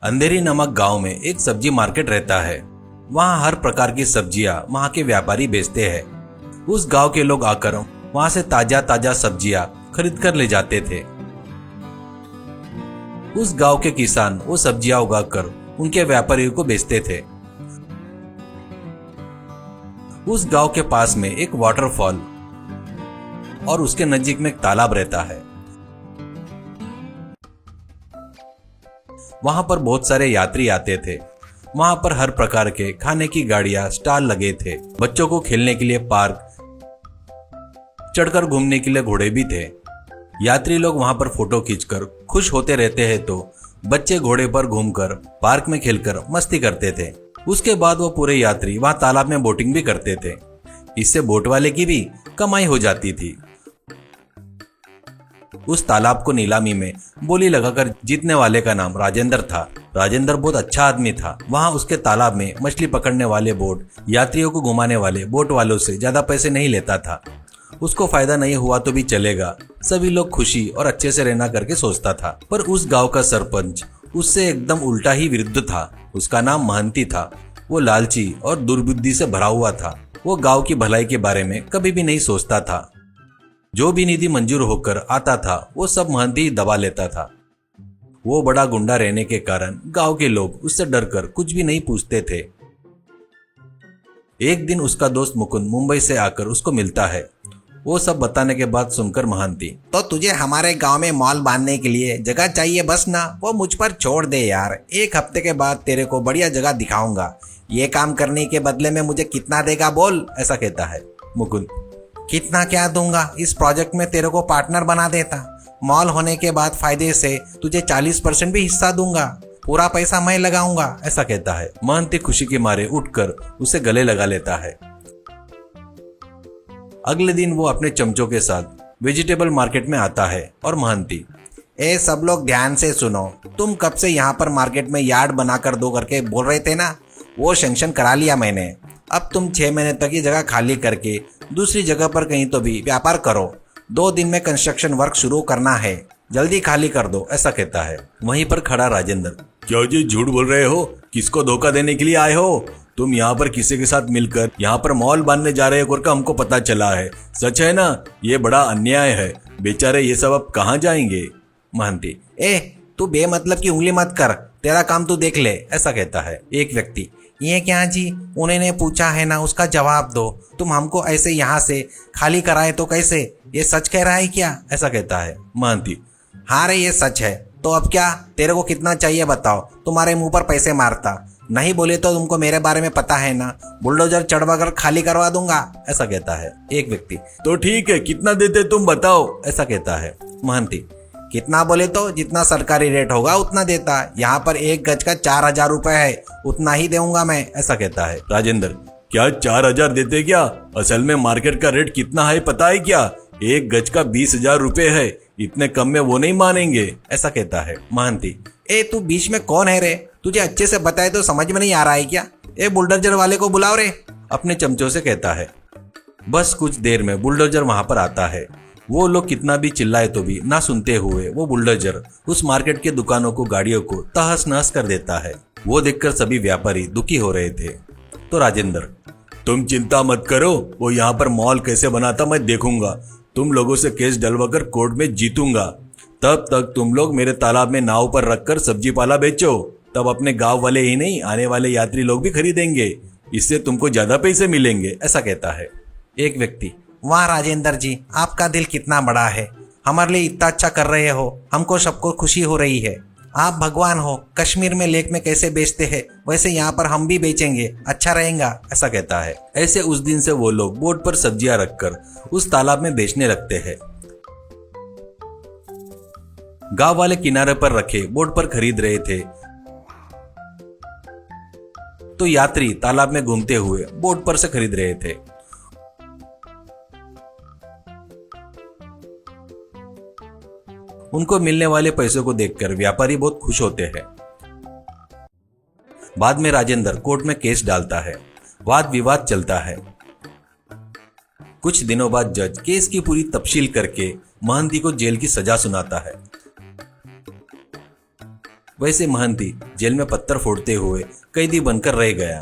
अंधेरी नामक गांव में एक सब्जी मार्केट रहता है। वहां हर प्रकार की सब्जियां वहां के व्यापारी बेचते हैं। उस गांव के लोग आकर वहां से ताजा ताजा सब्जियां खरीद कर ले जाते थे। उस गांव के किसान वो सब्जियां उगाकर उनके व्यापारियों को बेचते थे। उस गांव के पास में एक वाटरफॉल और उसके नजदीक में एक तालाब रहता है। वहां पर बहुत सारे यात्री आते थे। वहां पर हर प्रकार के खाने की गाड़ियां स्टॉल लगे थे। बच्चों को खेलने के लिए पार्क, चढ़कर घूमने के लिए घोड़े भी थे। यात्री लोग वहां पर फोटो खींचकर खुश होते रहते हैं तो बच्चे घोड़े पर घूमकर पार्क में खेलकर मस्ती करते थे। उसके बाद वो पूरे यात्री वहां तालाब में बोटिंग भी करते थे। इससे बोट वाले की भी कमाई हो जाती थी। उस तालाब को नीलामी में बोली लगाकर जीतने वाले का नाम राजेंद्र था। राजेंद्र बहुत अच्छा आदमी था। वहां उसके तालाब में मछली पकड़ने वाले बोट यात्रियों को घुमाने वाले बोट वालों से ज्यादा पैसे नहीं लेता था। उसको फायदा नहीं हुआ तो भी चलेगा, सभी लोग खुशी और अच्छे से रहना करके सोचता था। पर उस गांव का सरपंच उससे एकदम उल्टा ही विरुद्ध था। उसका नाम महंती था। वो लालची और दुर्बुद्धि से भरा हुआ था। वो गांव की भलाई के बारे में कभी भी नहीं सोचता था। जो भी निधि मंजूर होकर आता था वो सब महंती ही दबा लेता था। वो बड़ा गुंडा रहने के कारण गांव के लोग उससे डरकर कुछ भी नहीं पूछते थे। एक दिन उसका दोस्त मुकुंद मुंबई से आकर उसको मिलता है। वो सब बताने के बाद सुनकर महंती, तो तुझे हमारे गांव में मॉल बांधने के लिए जगह चाहिए बस ना, वो मुझ पर छोड़ दे यार। एक हफ्ते के बाद तेरे को बढ़िया जगह दिखाऊंगा। ये काम करने के बदले में मुझे कितना देगा बोल, ऐसा कहता है। मुकुंद, कितना क्या दूंगा, इस प्रोजेक्ट में तेरे को पार्टनर बना देता। मॉल होने के बाद फायदे से तुझे 40% भी हिस्सा दूंगा। पूरा पैसा मैं लगाऊंगा, ऐसा कहता है। महंती खुशी के मारे उठकर उसे गले लगा लेता है। अगले दिन वो अपने चमचों के साथ वेजिटेबल मार्केट में आता है और महंती, ए सब लोग ध्यान से सुनो, तुम कब से यहाँ पर मार्केट में यार्ड बनाकर दो करके बोल रहे थे ना, वो सैंक्शन करा लिया मैंने। अब तुम 6 महीने तक ये जगह खाली करके दूसरी जगह पर कहीं तो भी व्यापार करो। 2 दिन में कंस्ट्रक्शन वर्क शुरू करना है, जल्दी खाली कर दो, ऐसा कहता है। वहीं पर खड़ा राजेंद्र, क्या जी झूठ बोल रहे हो? किसको धोखा देने के लिए आए हो? तुम यहाँ पर किसी के साथ मिलकर यहाँ पर मॉल बांधने जा रहे हो, हमको पता चला है। सच है ना? ये बड़ा अन्याय है। बेचारे ये सब अब कहाँ जाएंगे? महंती, ए तू बेमतलब की उंगली मत कर, तेरा काम तू देख ले, ऐसा कहता है। एक व्यक्ति, ये क्या जी, उन्होंने पूछा है ना, उसका जवाब दो। तुम हमको ऐसे यहाँ से खाली कराए तो कैसे? ये सच कह रहा है क्या, ऐसा कहता है। महंती, हाँ रे ये सच है। तो अब क्या, तेरे को कितना चाहिए बताओ, तुम्हारे मुंह पर पैसे मारता। नहीं बोले तो तुमको मेरे बारे में पता है ना, बुलडोजर चढ़वा कर खाली करवा दूंगा, ऐसा कहता है। एक व्यक्ति, तो ठीक है, कितना देते तुम बताओ, ऐसा कहता है। महंती, कितना बोले तो जितना सरकारी रेट होगा उतना देता। यहाँ पर 1 गज का 4000 रुपए है, उतना ही दूंगा मैं, ऐसा कहता है। राजेंद्र, क्या 4000 देते क्या? असल में मार्केट का रेट कितना है पता है क्या? 1 गज का 20,000 रुपए है। इतने कम में वो नहीं मानेंगे, ऐसा कहता है। महंती, ए तू बीच में कौन है रे? तुझे अच्छे से बताए तो समझ में नहीं आ रहा है क्या? ए बुलडोजर वाले को बुलाओ रे, अपने चमचों से कहता है। बस कुछ देर में बुलडोजर वहां पर आता है। वो लोग कितना भी चिल्लाए तो भी ना सुनते हुए वो बुलडोजर उस मार्केट के दुकानों को, गाड़ियों को तहस नहस कर देता है। वो देखकर सभी व्यापारी दुखी हो रहे थे। तो राजेंद्र, तुम चिंता मत करो, वो यहाँ पर मॉल कैसे बनाता मैं देखूंगा। तुम लोगों से केस डलवाकर कोर्ट में जीतूंगा। तब तक तुम लोग मेरे तालाब में नाव पर रखकर सब्जी पाला बेचो। तब अपने गांव वाले ही नहीं, आने वाले यात्री लोग भी खरीदेंगे। इससे तुमको ज्यादा पैसे मिलेंगे, ऐसा कहता है। एक व्यक्ति, वाह राजेंद्र जी, आपका दिल कितना बड़ा है। हमारे लिए इतना अच्छा कर रहे हो, हमको सबको खुशी हो रही है। आप भगवान हो। कश्मीर में लेक में कैसे बेचते हैं वैसे यहाँ पर हम भी बेचेंगे, अच्छा रहेगा, ऐसा कहता है। ऐसे उस दिन से वो लोग बोट पर सब्जियां रखकर उस तालाब में बेचने लगते हैं। गांव वाले किनारे पर रखे बोट पर खरीद रहे थे तो यात्री तालाब में घूमते हुए बोट पर से खरीद रहे थे। उनको मिलने वाले पैसों को देखकर व्यापारी बहुत खुश होते हैं। बाद में राजेंद्र कोर्ट में केस डालता है। वाद विवाद चलता है। कुछ दिनों बाद जज केस की पूरी तफसील करके महंती को जेल की सजा सुनाता है। वैसे महंती जेल में पत्थर फोड़ते हुए कैदी बनकर रह गया।